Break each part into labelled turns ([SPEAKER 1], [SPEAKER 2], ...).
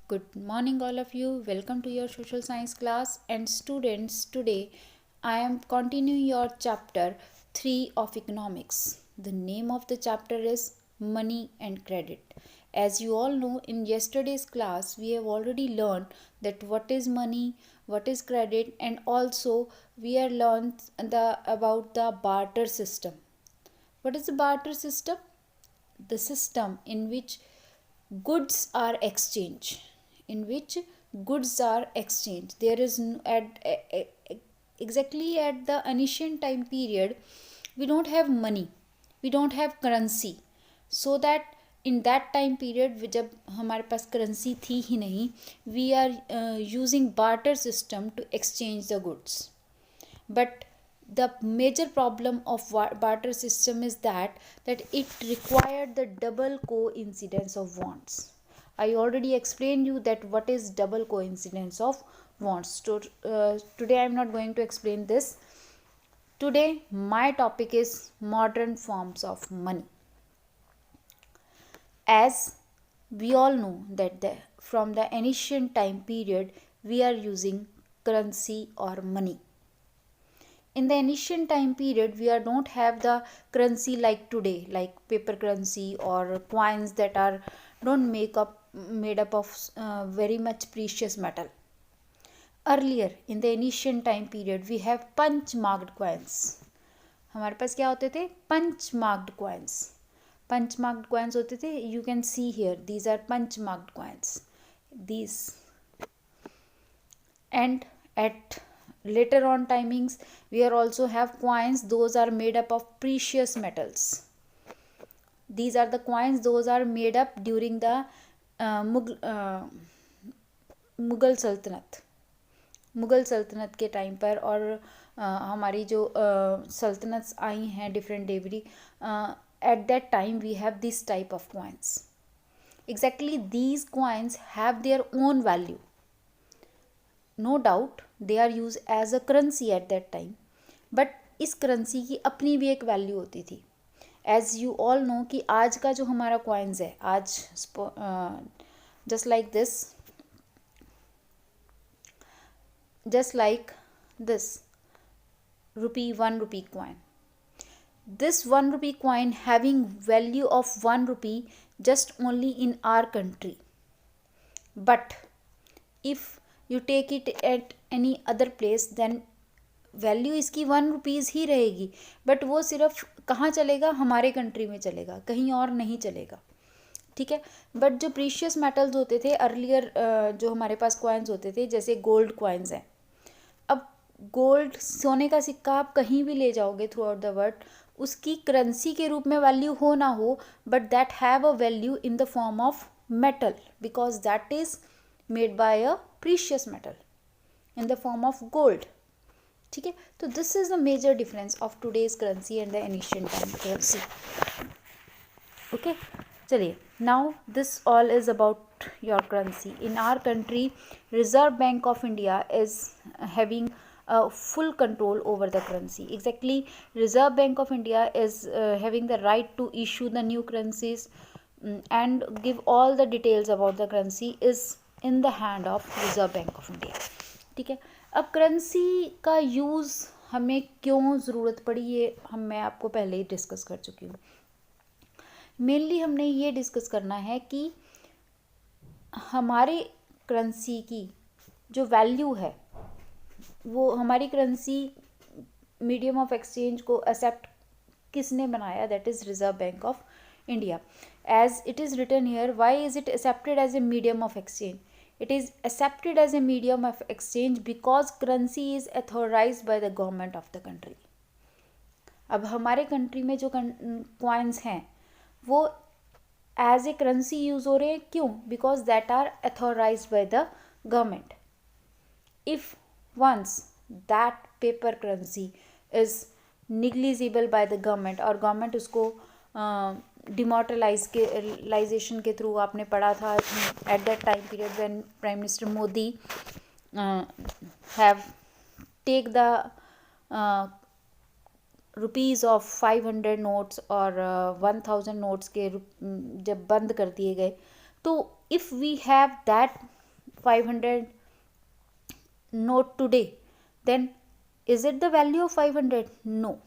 [SPEAKER 1] Good morning, all of you. Welcome to your social science class. And students, today I am continuing your chapter 3 of economics. The name of the chapter is Money and Credit. As you all know, in yesterday's class, we have already learned that what is money, what is credit, and also we have learned about the barter system. What is the barter system? The system in which goods are exchanged, there is exactly at the ancient time period we don't have money, we don't have currency, so that in that time period जब हमारे पास currency थी ही नहीं, we are using barter system to exchange the goods. But the major problem of barter system is that it required the double coincidence of wants. I already explained you that what is double coincidence of wants. So today I am not going to explain this. Today my topic is modern forms of money. As we all know that from the ancient time period we are using currency or money. In the ancient time period we don't have the currency like today, like paper currency or coins that are don't made up of very much precious metal. Earlier in the ancient time period we have punch marked coins. हमारे पास क्या होते थे? Punch marked coins. Punch marked coins होते थे. You can see here, these are punch marked coins. These, and at later on timings we are also have coins, those are made up of precious metals. These are the coins, those are made up during the Mughal सल्तनत के time पर, और हमारी जो सल्तनत आई हैं different डेवरी, at that time we have this type of coins. Exactly, these coins have their own value. No doubt they are used as a currency at that time, but इस currency की अपनी भी एक वैल्यू होती थी. As you all know कि आज का जो हमारा कॉइन्स है, आज just like this rupee 1 rupee coin. This 1 rupee coin having value of 1 rupee just only in our country, but if you take it at any other place then value इसकी 1 rupees ही रहेगी, but वो सिर्फ कहाँ चलेगा? हमारे country में चलेगा, कहीं और नहीं चलेगा. ठीक है. बट जो प्रीशियस मेटल्स होते थे अर्लियर, जो हमारे पास कॉइन्स होते थे, जैसे गोल्ड कॉइन्स हैं. अब गोल्ड, सोने का सिक्का आप कहीं भी ले जाओगे थ्रू आउट द वर्ल्ड, उसकी करेंसी के रूप में वैल्यू हो ना हो, but that have a value in the form of metal, because that is made by a precious metal in the form of gold. ठीक है. तो this is the major difference of today's currency and the ancient time currency. Okay, चलिए. Now this all is about your currency. In our country Reserve Bank of India is having full control over the currency. Exactly, Reserve Bank of India is having the right to issue the new currencies and give all the details about the currency is in the hand of Reserve Bank of India. ठीक है. अब currency का use हमें क्यों ज़रूरत पड़ी, ये मैं आपको पहले ही डिस्कस कर चुकी हूँ. मेनली हमने ये डिस्कस करना है कि हमारे करेंसी की जो वैल्यू है, वो हमारी करेंसी मीडियम ऑफ एक्सचेंज को एक्सेप्ट किसने बनाया? That is Reserve Bank of India. As it is written here, why is it accepted as a medium of exchange? It is accepted as a medium of exchange because currency is authorized by the government of the country. अब हमारे country में जो coins हैं वो as a currency use हो रहे हैं. क्यों? Because that are authorised by the government. If once that paper currency is negligible by the government, और गवर्नमेंट उसको डिमोटलाइजेशन के थ्रू, आपने पढ़ा था at that time period when prime minister Modi have take the rupees of 500 notes और 1000 notes के जब बंद कर दिए गए, तो if we have that 500 note today, then is it the value of 500? No,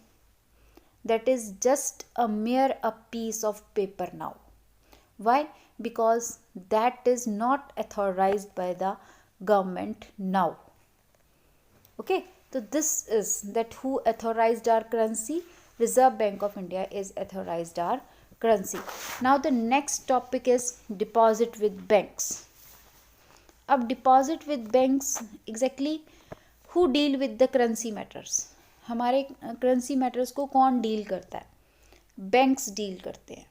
[SPEAKER 1] that is just a piece of paper now. Why? Because that is not authorized by the government now. Okay, so this is that who authorized our currency. Reserve Bank of India is authorized our currency. Now the next topic is deposit with banks. अब deposit with banks exactly who deal with the currency matters. हमारे currency matters को कौन deal करता है? Banks deal करते हैं.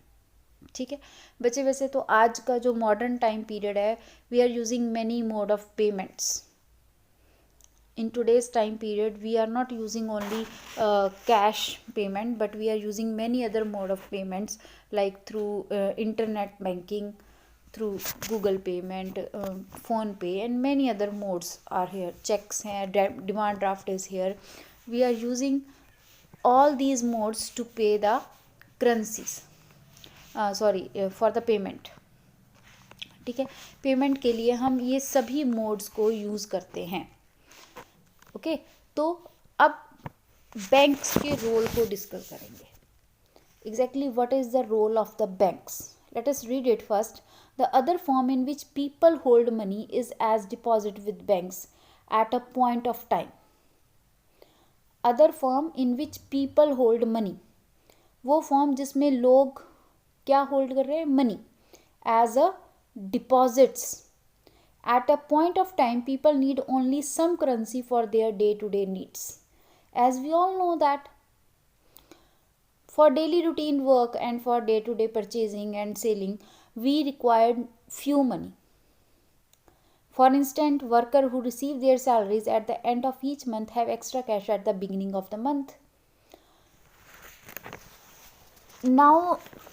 [SPEAKER 1] ठीक है बच्चे, वैसे तो आज का जो मॉडर्न टाइम पीरियड है, we are using many mode of payments. In today's time period, we are not using only cash payment, but we are using many other mode of payments like through internet banking, through Google payment, phone pay, and many other modes are here. Checks hai, demand draft is here. We are using all these modes to pay the currencies, for the payment. ठीक है, payment के लिए हम ये सभी modes को use करते हैं. ओके तो अब बैंक्स के रोल को डिस्कस करेंगे. Exactly what is the role of the banks? Let us read it first. The other form in which people hold money is as deposit with banks at a point of time. Other form in which people hold money, वो form जिसमें लोग क्या hold कर रहे हैं? Money as a deposits. At a point of time, people need only some currency for their day-to-day needs. As we all know that for daily routine work and for day-to-day purchasing and selling, we required few money. For instance, workers who receive their salaries at the end of each month have extra cash at the beginning of the month. Now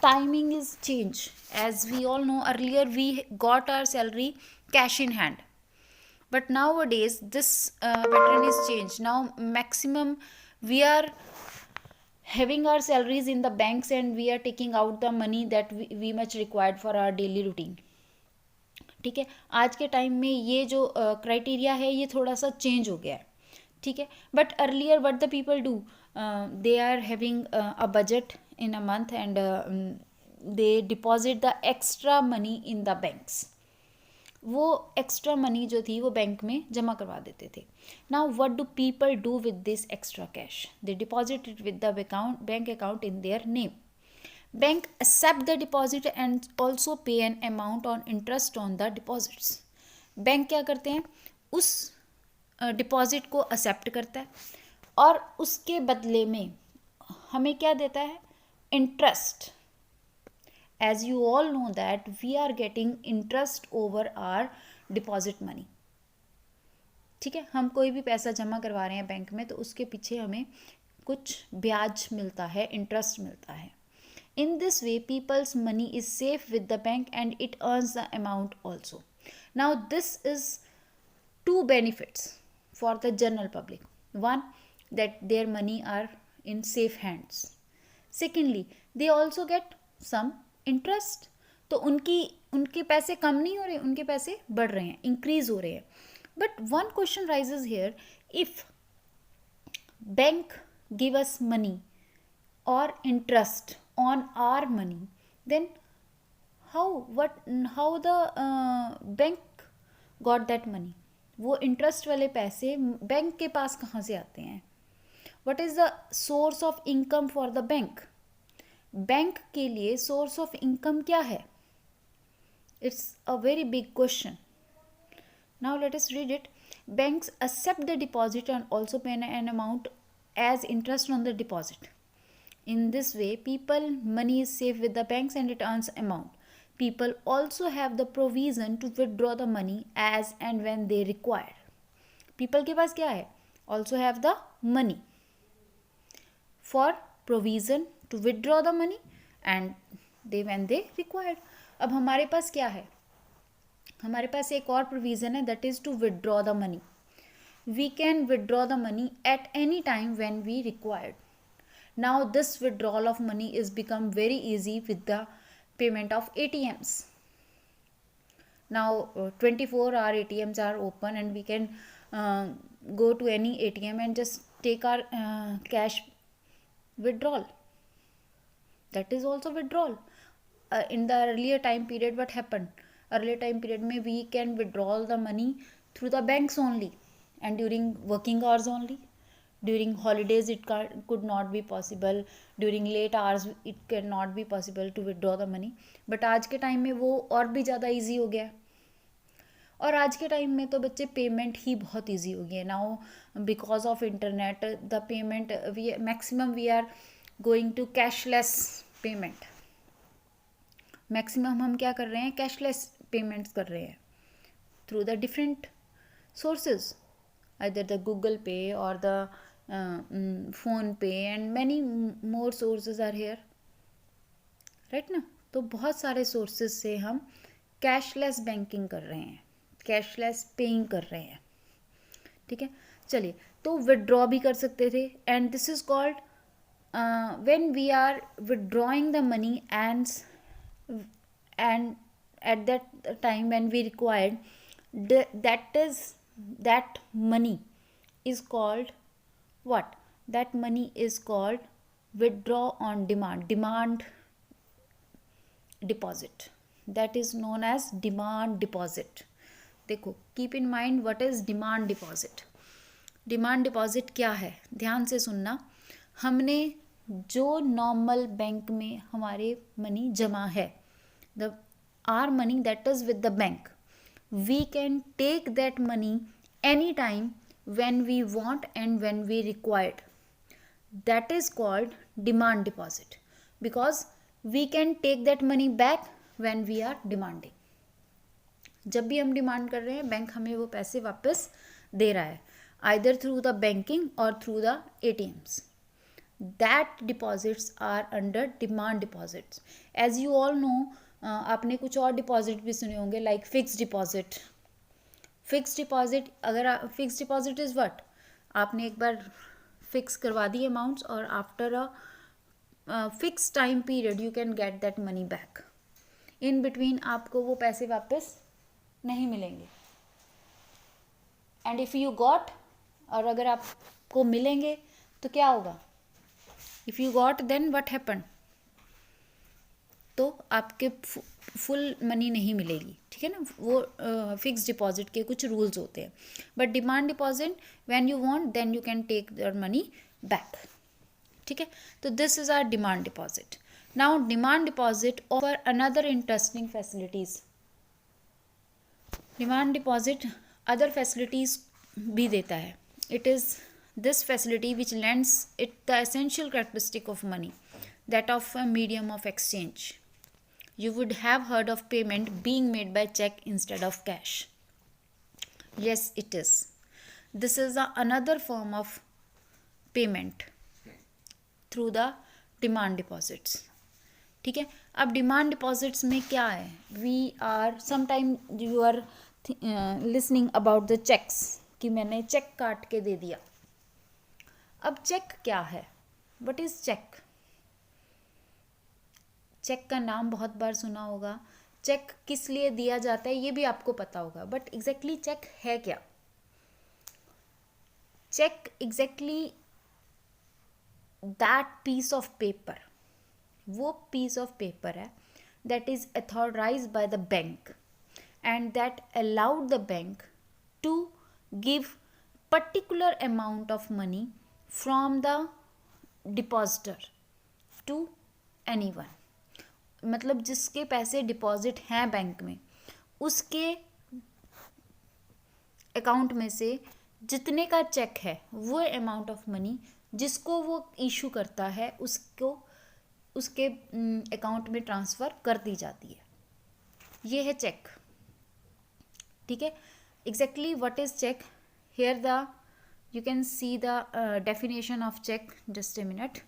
[SPEAKER 1] timing is changed. As we all know, earlier we got our salary cash in hand, but nowadays this pattern is changed. Now maximum we are having our salaries in the banks and we are taking out the money that we much required for our daily routine. ठीक है, आज के time में ये जो criteria है ये थोड़ा सा चेंज हो गया है. ठीक है, but earlier what the people do, they are having a budget in a month and they deposit the extra money in the banks. वो एक्स्ट्रा मनी जो थी वो बैंक में जमा करवा देते थे. Now what do people do with this extra cash? They deposit it with the bank account in their name. Bank accept the deposit and also pay an amount on interest on the deposits. Bank क्या करते हैं? उस deposit को accept करता है और उसके बदले में हमें क्या देता है? Interest. As you all know that we are getting interest over our deposit money. ठीक है, हम कोई भी पैसा जमा करवा रहे हैं बैंक में तो उसके पीछे हमें कुछ ब्याज मिलता है, इंटरेस्ट मिलता है. In this way, people's money is safe with the bank and it earns the amount also. Now this is two benefits for the general public. One, that their money are in safe hands. Secondly, they also get some interest. तो उनके पैसे कम नहीं हो रहे, उनके पैसे बढ़ रहे हैं, इंक्रीज हो रहे हैं. But one question raises here, if bank give us money और interest on our money, then how the bank got that money? वो इंटरेस्ट वाले पैसे बैंक के पास कहाँ से आते हैं? What is the source of income for the bank? Bank के लिए सोर्स ऑफ इनकम क्या है? It's a very big question. Now let us read it. Banks accept the deposit and also pay an amount as interest on the deposit. In this way, money is safe with the banks and it earns amount. People also have the provision to withdraw the money as and when they require. People के पास क्या है? Also have the money for provision to withdraw the money and when they required. अब हमारे पास क्या है? हमारे पास एक और प्रोविज़न है, that is to withdraw the money. We can withdraw the money at any time when we required. Now this withdrawal of money is become very easy with the payment of ATMs. Now 24-hour ATMs are open and we can go to any ATM and just take our cash withdrawal. That is also withdrawal. In the earlier time period, what happened? Earlier time period में we can withdraw the money through the banks only, and during working hours only. During holidays it could not be possible. During late hours it cannot be possible to withdraw the money. But आज के time में वो और भी ज़्यादा easy हो गया. और आज के टाइम में तो बच्चे पेमेंट ही बहुत ईजी हो गई है. Now because of internet the payment we maximum we are going to cashless payment. Maximum हम क्या कर रहे हैं? कैशलेस पेमेंट्स कर रहे हैं through the different sources, either the Google Pay or the phone pay and many more sources are here, right ना. तो बहुत सारे सोर्सेज से हम कैशलेस बैंकिंग कर रहे हैं, कैशलेस पेइंग कर रहे हैं. ठीक है, चलिए. तो विदड्रॉ भी कर सकते थे and this is called when we are withdrawing the money and at that time when we required that money is called what? That money is called withdraw on demand deposit. That is known as demand deposit. देखो, keep in mind what is demand deposit. Demand deposit क्या है? ध्यान से सुनना. हमने जो normal bank में हमारे मनी जमा है, our money that is with the bank, we can take that money anytime when we want and when we required. That is called demand deposit because we can take that money back when we are demanding. जब भी हम demand कर रहे हैं bank हमें वो पैसे वापस दे रहा है, either through the banking or through the ATMs. That deposits are under demand deposits. As you all know, आपने कुछ और डिपॉजिट भी सुने होंगे like fix deposit. Fix deposit, अगर फिक्स डिपॉजिट इज़ व्हाट? आपने एक बार फिक्स करवा दी अमाउंट्स और after a fix time period you can get that money back. In between आपको वो पैसे वापस नहीं मिलेंगे. एंड इफ़ यू गॉट, और अगर आपको मिलेंगे तो क्या होगा? If you got then what happen? तो आपके फुल मनी नहीं मिलेगी. ठीक है ना, वो फिक्स डिपॉजिट के कुछ रूल्स होते हैं. But demand deposit when you want then you can take your money back. ठीक है, तो this is our demand deposit. Now demand deposit offer another interesting facilities. Demand deposit other facilities भी देता है. It is this facility which lends it the essential characteristic of money, that of a medium of exchange. You would have heard of payment being made by check instead of cash. Yes, it is. This is another form of payment through the demand deposits. ठीक है, अब demand deposits में क्या है? We are sometime you are listening about the cheques कि मैंने check काट के दे दिया. अब चेक क्या है? What is check? चेक का नाम बहुत बार सुना होगा. चेक किस लिए दिया जाता है ये भी आपको पता होगा, बट एग्जैक्टली चेक है क्या? Cheque exactly that piece of paper, वो पीस ऑफ पेपर है that is authorised by the bank and that allowed the bank to give particular amount of money from the depositor to anyone. मतलब जिसके पैसे deposit हैं bank में, उसके account में से जितने का चेक है वो अमाउंट ऑफ मनी जिसको वो इशू करता है उसको उसके अकाउंट में ट्रांसफ़र कर दी जाती है. ये है चेक. ठीक है, exactly what is cheque? Here the you can see the definition of check. Just a minute.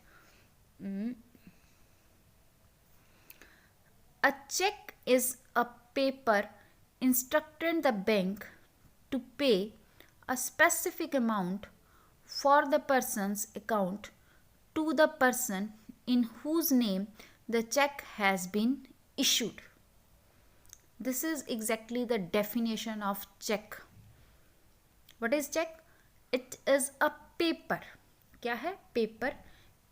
[SPEAKER 1] A check is a paper instructing the bank to pay a specific amount for the person's account to the person in whose name the check has been issued. This is exactly the definition of check. What is check? It is a paper. क्या है? Paper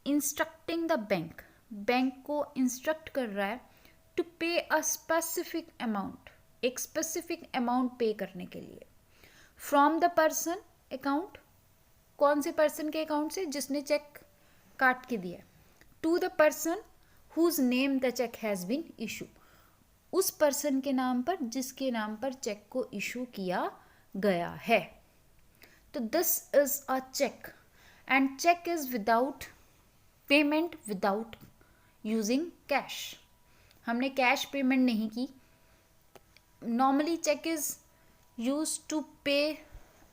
[SPEAKER 1] instructing the bank. Bank को instruct कर रहा है to pay a specific amount, एक specific amount पे करने के लिए फ्रॉम द पर्सन अकाउंट. कौन से पर्सन के अकाउंट से? जिसने चेक काट के दिया. To the person whose name the cheque has been issue. उस पर्सन के नाम पर जिसके नाम पर चेक को इशू किया गया है. तो this is a cheque and cheque is without payment, without using cash. हमने कैश पेमेंट नहीं की. Normally cheque is use to pay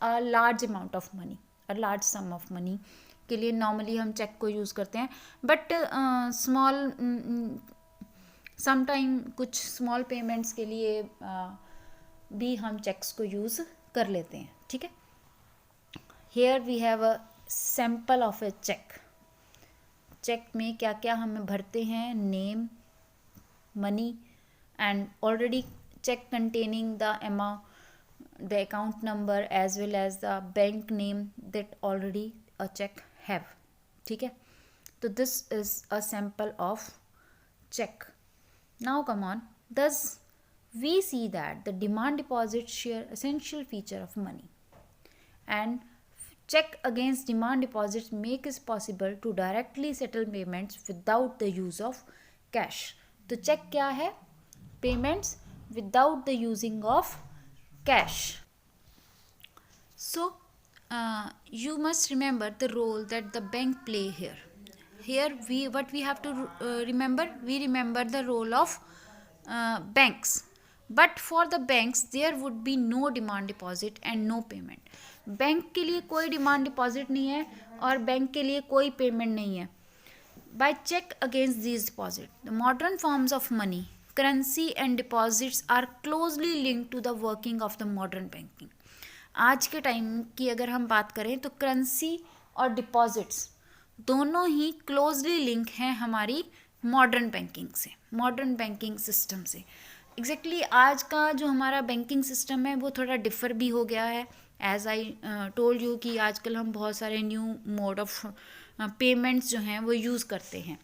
[SPEAKER 1] a large amount of money, a large sum of money के लिए normally हम cheque को use करते हैं. But small sometime कुछ स्मॉल पेमेंट्स के लिए भी हम चेक्स को यूज़ कर लेते हैं. ठीक है. Here we have a sample of a cheque. Cheque में क्या क्या हमें भरते हैं? Name, money and already check containing the amount, the account number as well as the bank name that already a check have. ठीक है. तो this is a sample of check. Now come on, thus we see that the demand deposit share essential feature of money and check against demand deposits make it possible to directly settle payments without the use of cash. तो check क्या है? Payments without the using of cash. So you must remember the role that the bank play here. Here what we have to remember, we remember the role of banks. But for the banks there would be no demand deposit and no payment. Bank के लिए कोई demand deposit नहीं है और bank के लिए कोई payment नहीं है. By check against these deposit, the modern forms of money, currency and deposits are closely linked to the working of the modern banking. आज के टाइम की अगर हम बात करें तो करेंसी और डिपॉजिट्स दोनों ही क्लोजली लिंक हैं हमारी मॉडर्न बैंकिंग से, मॉडर्न बैंकिंग सिस्टम से. एग्जैक्टली आज का जो हमारा बैंकिंग सिस्टम है वो थोड़ा डिफर भी हो गया है. एज आई टोल्ड यू कि आजकल हम बहुत सारे न्यू मोड ऑफ पेमेंट्स जो हैं वो यूज़ करते हैं.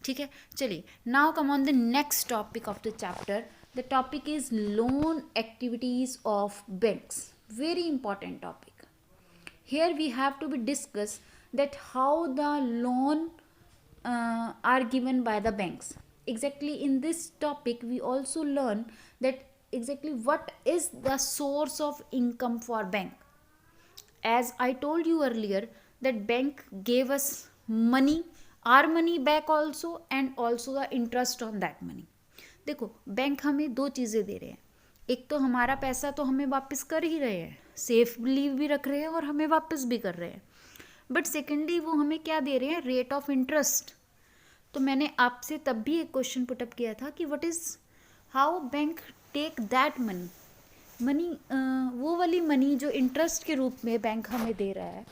[SPEAKER 1] ठीक है. चलिए, now come on the next topic of the chapter. The topic is loan activities of banks. Very important topic. Here we have to be discuss that how the loan are given by the banks. Exactly in this topic we also learn that exactly what is the source of income for bank. As I told you earlier that bank gave us money, our money back also and also the interest on that money. देखो, bank हमें दो चीज़ें दे रहे हैं. एक तो हमारा पैसा तो हमें वापस कर ही रहे हैं, सेफली भी रख रहे हैं और हमें वापस भी कर रहे हैं. बट सेकेंडली वो हमें क्या दे रहे हैं? Rate of interest. तो मैंने आपसे तब भी एक क्वेश्चन पुटअप किया था कि what is how bank take that money, वो वाली मनी जो इंटरेस्ट के रूप में बैंक हमें दे रहा है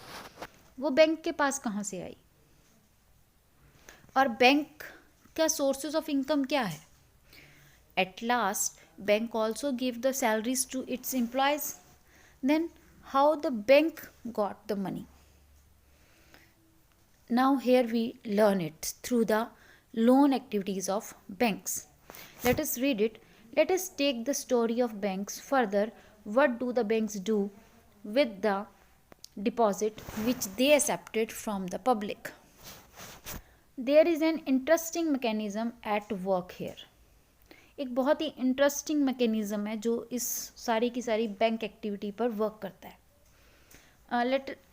[SPEAKER 1] वो बैंक के पास कहाँ से आई, और बैंक का सोर्सेज ऑफ इनकम क्या है. At last bank also give the salaries to its employees. Then how the bank got the money. Now here we learn it through the loan activities of banks. Let us read it. Let us take the story of banks further. What do the banks do with the deposit which they accepted from the public? There is an interesting mechanism at work here. एक बहुत ही interesting mechanism है जो इस सारी की सारी bank activity पर work करता है.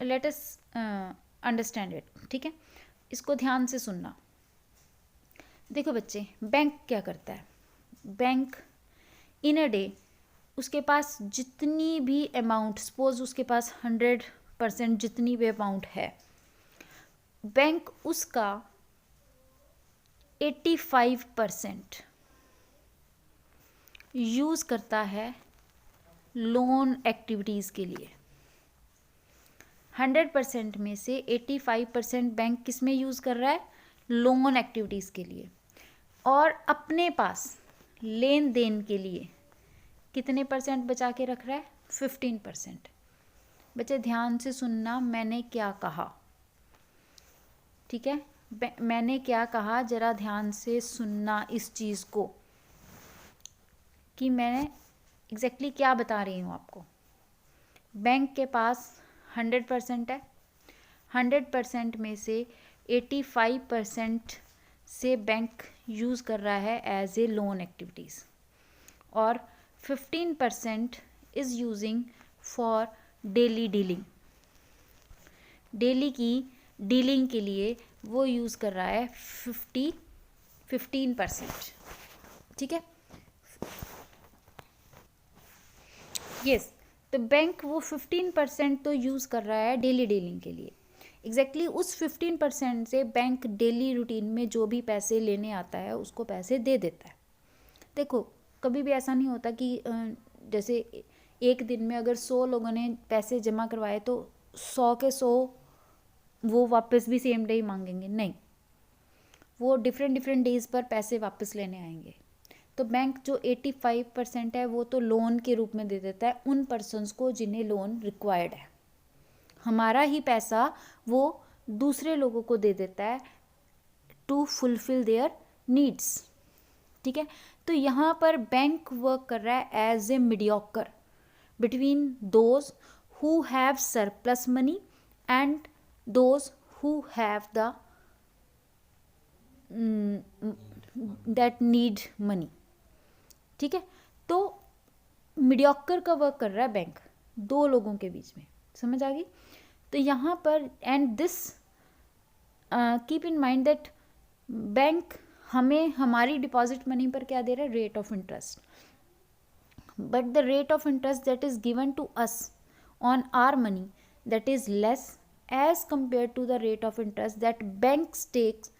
[SPEAKER 1] Let us understand it. ठीक है. इसको ध्यान से सुनना. देखो बच्चे, बैंक क्या करता है? बैंक इन अ डे उसके पास जितनी भी अमाउंट, सपोज उसके पास 100% जितनी भी अमाउंट है, बैंक उसका 85% यूज़ करता है लोन एक्टिविटीज़ के लिए. 100% में से 85% बैंक किस में यूज़ कर रहा है? लोन एक्टिविटीज़ के लिए. और अपने पास लेन देन के लिए कितने परसेंट बचा के रख रहा है? 15%। बच्चे ध्यान से सुनना मैंने क्या कहा, ठीक है? मैंने क्या कहा ज़रा ध्यान से सुनना इस चीज़ को कि मैं एग्जैक्टली क्या बता रही हूँ आपको। बैंक के पास 100% है, 100% में से 85% से बैंक यूज़ कर रहा है एज ए लोन एक्टिविटीज़, और 15% is using for daily dealing. Daily की डीलिंग के लिए वो यूज़ कर रहा है 15%, ठीक है? यस, तो बैंक वो 15% तो यूज़ कर रहा है डेली डीलिंग के लिए। एग्जैक्टली उस 15% से बैंक डेली रूटीन में जो भी पैसे लेने आता है उसको पैसे दे देता है। देखो कभी भी ऐसा नहीं होता कि जैसे एक दिन में अगर 100 लोगों ने पैसे जमा करवाए तो 100 के 100 वो वापस भी सेम डे ही मांगेंगे, नहीं, वो डिफरेंट डेज पर पैसे वापस लेने आएंगे। तो बैंक जो 85% है वो तो लोन के रूप में दे देता है उन पर्सन्स को जिन्हें लोन रिक्वायर्ड है। हमारा ही पैसा वो दूसरे लोगों को दे देता है टू फुलफिल देयर नीड्स, ठीक है? तो यहाँ पर बैंक वर्क कर रहा है as a mediocre between those who have surplus money and those who have the that need money, ठीक है? तो मीडियोकर का वर्क कर रहा है बैंक दो लोगों के बीच में, समझ आ गई? तो यहाँ पर and this keep in mind that bank हमें हमारी डिपॉजिट मनी पर क्या दे रहा है? Rate of interest, but the rate of interest that is given to us on our money that is less as compare to the rate of interest that bank takes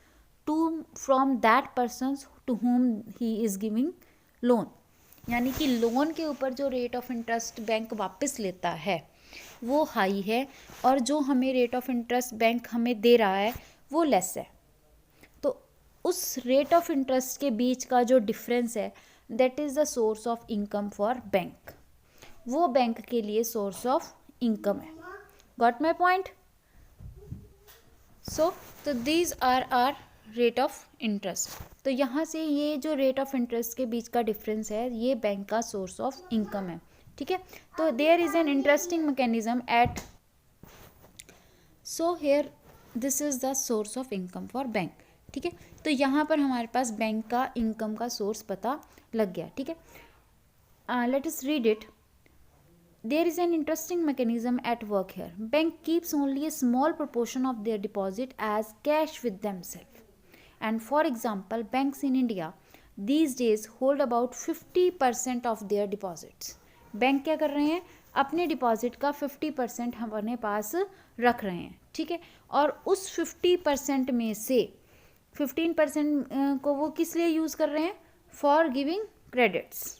[SPEAKER 1] to from that person to whom he is giving loan. यानी कि loan के ऊपर जो rate of interest bank वापस लेता है वो high है और जो हमें रेट ऑफ इंटरेस्ट बैंक हमें दे रहा है वो लेस है। तो उस रेट ऑफ इंटरेस्ट के बीच का जो डिफरेंस है that is the source of income for bank, वो बैंक के लिए सोर्स ऑफ इनकम है। Got my point? सो तो these are our rate of interest. तो यहाँ से ये जो रेट ऑफ इंटरेस्ट के बीच का डिफरेंस है ये बैंक का सोर्स ऑफ इनकम है, ठीक है? तो there is an interesting mechanism at, so here this is the source of income for bank, ठीक है? तो यहाँ पर हमारे पास बैंक का इनकम का सोर्स पता लग गया, ठीक है? Let us read it. There is an interesting mechanism at work here. Bank keeps only a small proportion of their deposit as cash with themselves. And for example, banks in India these days hold about 50% of their deposits. Bank क्या कर रहे हैं? अपने deposit का 50% हमारे पास रख रहे हैं, ठीक है? और उस 50% में से 15% को वो किस लिए यूज़ कर रहे हैं? For giving credits,